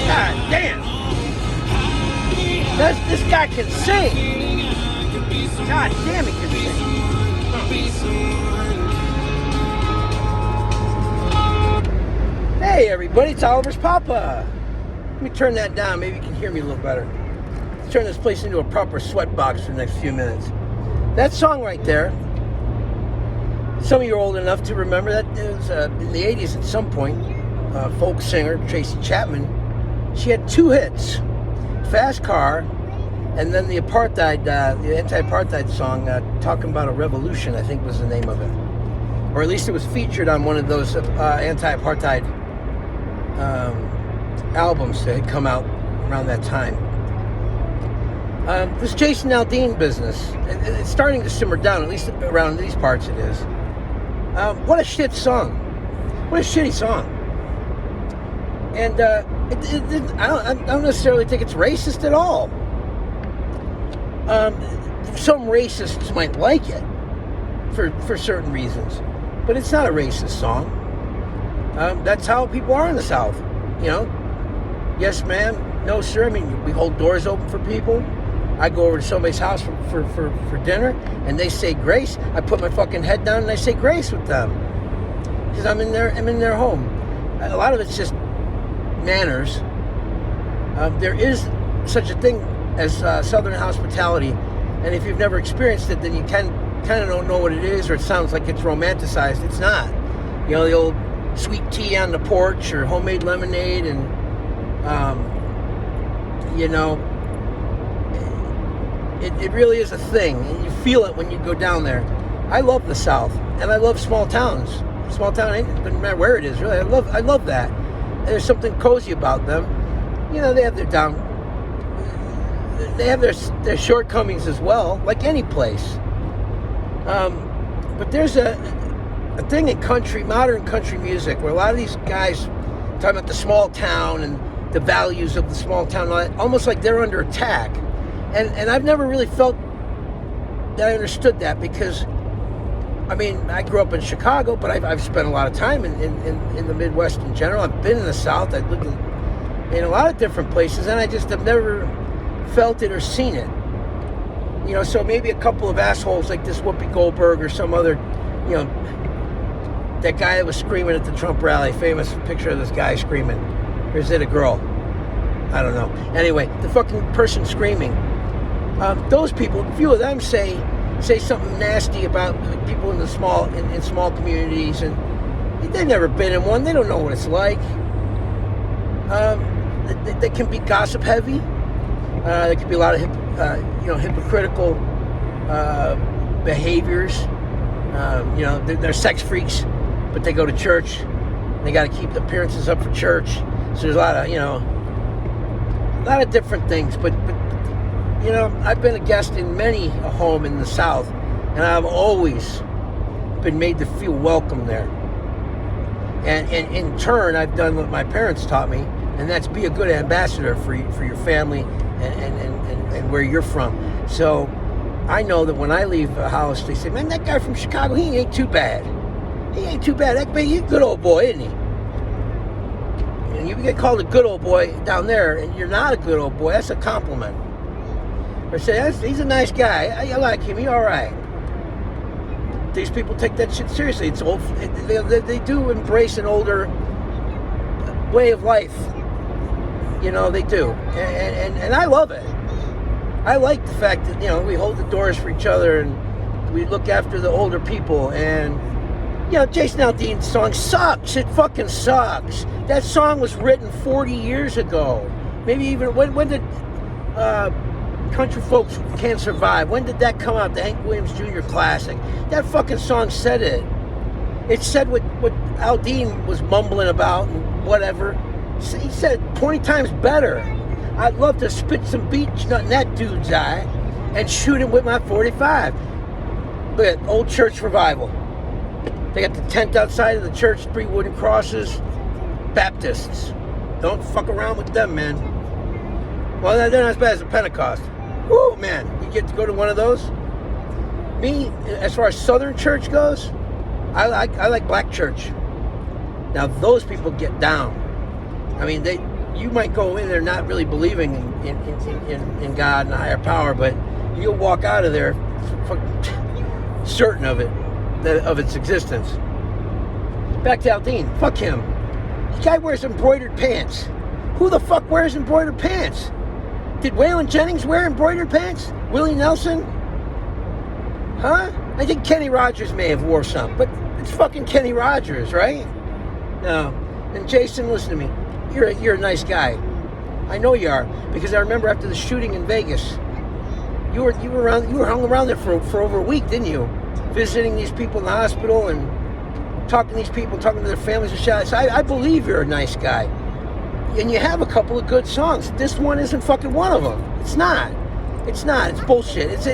God damn. This guy can sing. God damn, he can sing. Hey everybody, it's Oliver's Papa. Let me turn that down, maybe you can hear me a little better. Let's turn this place into a proper sweatbox for the next few minutes. That song right there, some of you are old enough to remember that it was in the 80s at some point. Folk singer Tracy Chapman, she had two hits, Fast Car, and then the apartheid, the anti-apartheid song, Talking About a Revolution, I think was the name of it. Or at least it was featured on one of those anti-apartheid albums that had come out around that time. This Jason Aldean business, it's starting to simmer down, at least around these parts it is. What a shit song. What a shitty song. And I don't necessarily think it's racist at all. Some racists might like it for certain reasons, but it's not a racist song. That's how people are in the South, you know. Yes, ma'am. No, sir. I mean, we hold doors open for people. I go over to somebody's house for dinner, and they say grace. I put my fucking head down and I say grace with them because I'm in their home. A lot of it's just manners. There is such a thing as Southern hospitality, and if you've never experienced it, then you kind of don't know what it is, or it sounds like it's romanticized. It's not. You know, the old sweet tea on the porch or homemade lemonade, and you know, it really is a thing, and you feel it when you go down there. I love the South, and I love small towns. Small town, it doesn't matter where it is, really. I love that. And there's something cozy about them. You know, they have their shortcomings as well, like any place. But there's a thing in modern country music, where a lot of these guys talk about the small town and the values of the small town, almost like they're under attack. And I've never really felt that I understood that, because, I mean, I grew up in Chicago, but I've spent a lot of time in the Midwest in general. I've been in the South. I've lived in a lot of different places, and I just have never felt it or seen it. You know, so maybe a couple of assholes like this Whoopi Goldberg or some other, you know, that guy that was screaming at the Trump rally, famous picture of this guy screaming. Or is it a girl? I don't know. Anyway, the fucking person screaming. Those people, a few of them say something nasty about people in the in small communities, and they've never been in one. They don't know what it's like. They can be gossip heavy. There can be a lot of hypocritical behaviors. You know, they're sex freaks, but they go to church. They got to keep the appearances up for church. So there's a lot of different things. But you know, I've been a guest in many a home in the South, and I've always been made to feel welcome there. And in turn, I've done what my parents taught me, and that's be a good ambassador for your family and where you're from. So I know that when I leave a house, they say, man, that guy from Chicago, he ain't too bad. He ain't too bad. He's a good old boy, isn't he? And you get called a good old boy down there, and you're not a good old boy, that's a compliment. Or say, he's a nice guy. I like him. He's all right. These people take that shit seriously. It's old. They do embrace an older way of life. You know, they do. And I love it. I like the fact that, you know, we hold the doors for each other and we look after the older people. And, you know, Jason Aldean's song sucks. It fucking sucks. That song was written 40 years ago. Maybe even, when did Country Folks Can't Survive, when did that come out? The Hank Williams Jr. classic. That fucking song said it. It said what Aldean was mumbling about and whatever. He said it 20 times better. I'd love to spit some beach nut in that dude's eye and shoot him with my .45. Look at Old Church Revival. They got the tent outside of the church, 3 wooden crosses. Baptists. Don't fuck around with them, man. Well, they're not as bad as the Pentecost. Woo, man. You get to go to one of those. Me, as far as Southern church goes, I like Black church. Now, those people get down. I mean, you might go in there not really believing in God and a higher power, but you'll walk out of there certain of it, of its existence. Back to Aldean. Fuck him. The guy wears embroidered pants. Who the fuck wears embroidered pants? Did Waylon Jennings wear embroidered pants? Willie Nelson? Huh? I think Kenny Rogers may have wore some, but it's fucking Kenny Rogers, right? No. And Jason, listen to me. You're a nice guy. I know you are, because I remember after the shooting in Vegas, you were hung around there for over a week, didn't you? Visiting these people in the hospital and talking to these people, talking to their families and shit. So I believe you're a nice guy. And you have a couple of good songs. This one isn't fucking one of them. It's not. It's not. It's bullshit. It's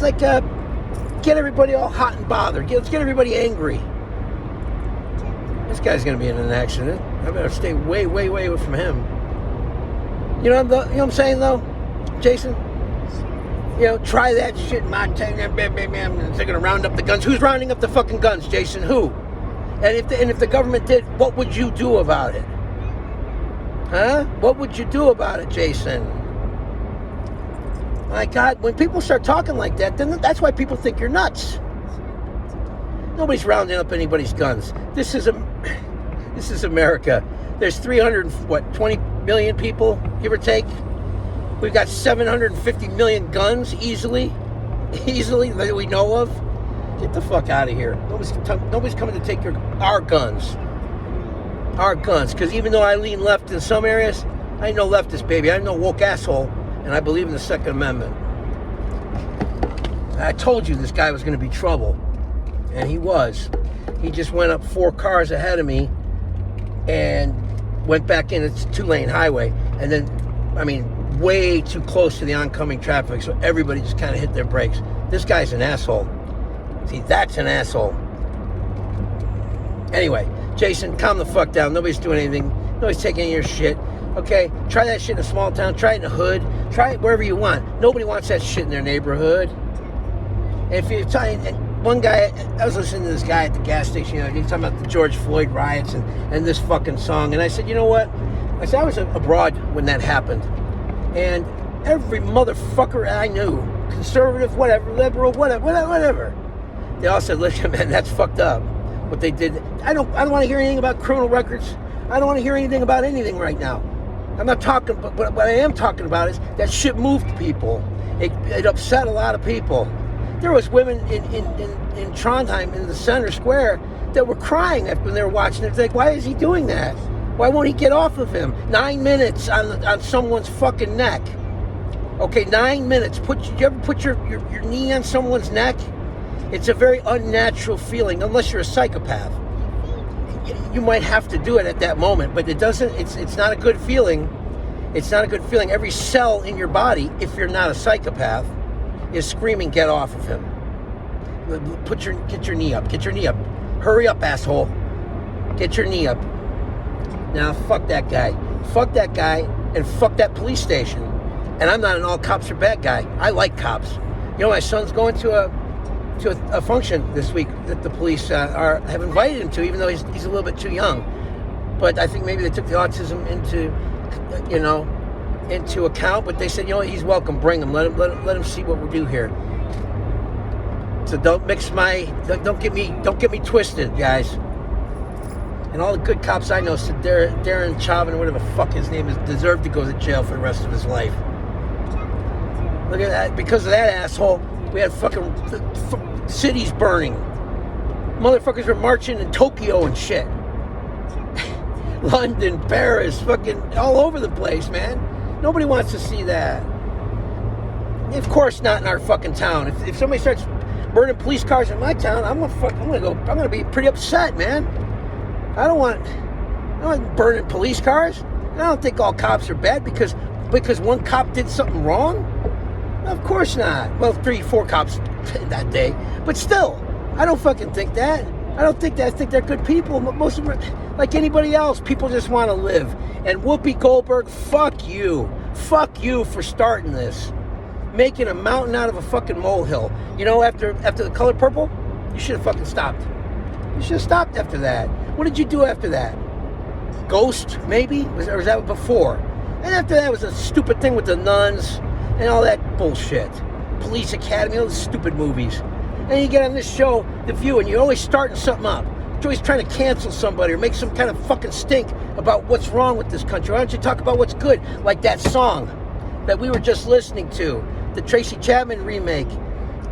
like get everybody all hot and bothered. Let's get everybody angry. This guy's gonna be in an accident. I better stay way, way, way away from him. You know what I'm saying though, Jason? You know, try that shit in Montana. They're gonna round up the guns. Who's rounding up the fucking guns, Jason? Who? And if the government did, what would you do about it? Huh? What would you do about it, Jason? My God, when people start talking like that, then that's why people think you're nuts. Nobody's rounding up anybody's guns. This is America. There's 20 million people, give or take. We've got 750 million guns easily that we know of. Get the fuck out of here. Nobody's coming to take our guns. Our guns. Because even though I lean left in some areas, I ain't no leftist, baby. I'm no woke asshole, and I believe in the Second Amendment. I told you this guy was going to be trouble, and he was. He just went up 4 cars ahead of me and went back in. It's a 2-lane highway, and then, way too close to the oncoming traffic, so everybody just kind of hit their brakes. This guy's an asshole. See, that's an asshole. Anyway, Jason, calm the fuck down. Nobody's doing anything. Nobody's taking any of your shit. Okay? Try that shit in a small town. Try it in a hood. Try it wherever you want. Nobody wants that shit in their neighborhood. And if you're talking, and one guy, I was listening to this guy at the gas station, he was talking about the George Floyd riots and this fucking song. And I said, you know what? I said, I was abroad when that happened. And every motherfucker I knew, conservative, whatever, liberal, whatever, they all said, listen, man, that's fucked up, what they did. I don't want to hear anything about criminal records. I don't want to hear anything about anything right now. I'm not talking, but what I am talking about is that shit moved people. It upset a lot of people. There was women in Trondheim, in the center square, that were crying when they were watching it. They're like, why is he doing that? Why won't he get off of him? 9 minutes on someone's fucking neck. Okay, 9 minutes. You ever put your knee on someone's neck? It's a very unnatural feeling, unless you're a psychopath. You might have to do it at that moment, but it doesn't. It's not a good feeling. It's not a good feeling. Every cell in your body, if you're not a psychopath, is screaming, "Get off of him!" Get your knee up. Get your knee up. Hurry up, asshole. Get your knee up. Now, fuck that guy. Fuck that guy, and fuck that police station. And I'm not an all cops are bad guy. I like cops. You know, my son's going to a function this week that the police have invited him to, even though he's a little bit too young. But I think maybe they took the autism into account. But they said, you know what, he's welcome. Bring him. Let him see what we do here. So don't get me twisted, guys. And all the good cops I know said Darren Chauvin, whatever the fuck his name is, deserved to go to jail for the rest of his life. Look at that. Because of that asshole, we had fucking cities burning. Motherfuckers were marching in Tokyo and shit. London, Paris, fucking all over the place, man. Nobody wants to see that. Of course not in our fucking town. If somebody starts burning police cars in my town, I'm gonna be pretty upset, man. I don't want burning police cars. I don't think all cops are bad because one cop did something wrong. Of course not. Well, 3-4 cops that day, but still, I don't fucking think that. I don't think that. I think they're good people. Most of them are like anybody else. People just want to live. And Whoopi Goldberg, fuck you. Fuck you for starting this. Making a mountain out of a fucking molehill. You know, after The Color Purple, you should have fucking stopped. You should have stopped after that. What did you do after that? Ghost, maybe? Or was that before? And after that was a stupid thing with the nuns and all that bullshit. Police Academy, all those stupid movies. And you get on this show, The View, and you're always starting something up. You're always trying to cancel somebody or make some kind of fucking stink about what's wrong with this country. Why don't you talk about what's good? Like that song that we were just listening to, the Tracy Chapman remake.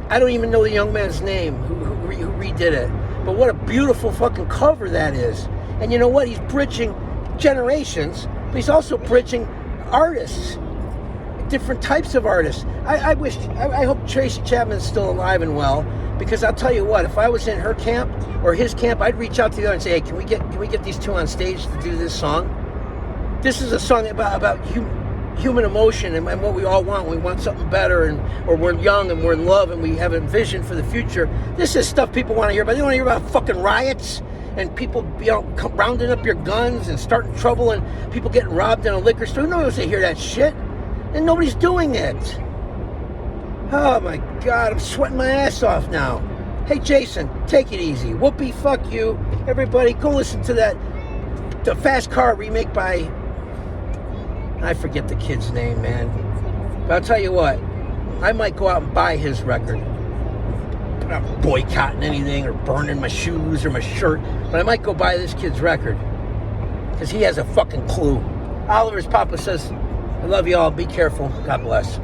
I don't even know the young man's name who redid it. But what a beautiful fucking cover that is. And you know what? He's bridging generations, but he's also bridging artists, different types of artists. I hope Tracy Chapman's still alive and well, because I'll tell you what, if I was in her camp or his camp, I'd reach out to the other and say, hey, can we get these two on stage to do this song? This is a song about human emotion and what we all want. We want something better, or we're young and we're in love and we have a vision for the future. This is stuff people want to hear about. They don't want to hear about fucking riots and people, rounding up your guns and starting trouble and people getting robbed in a liquor store. Nobody wants to hear that shit, and nobody's doing it. Oh my God, I'm sweating my ass off now. Hey Jason, take it easy. Whoopi, fuck you. Everybody, go listen to the Fast Car remake by, I forget the kid's name, man. But I'll tell you what, I might go out and buy his record. I'm not boycotting anything or burning my shoes or my shirt, but I might go buy this kid's record because he has a fucking clue. Oliver's Papa says, I love you all. Be careful. God bless.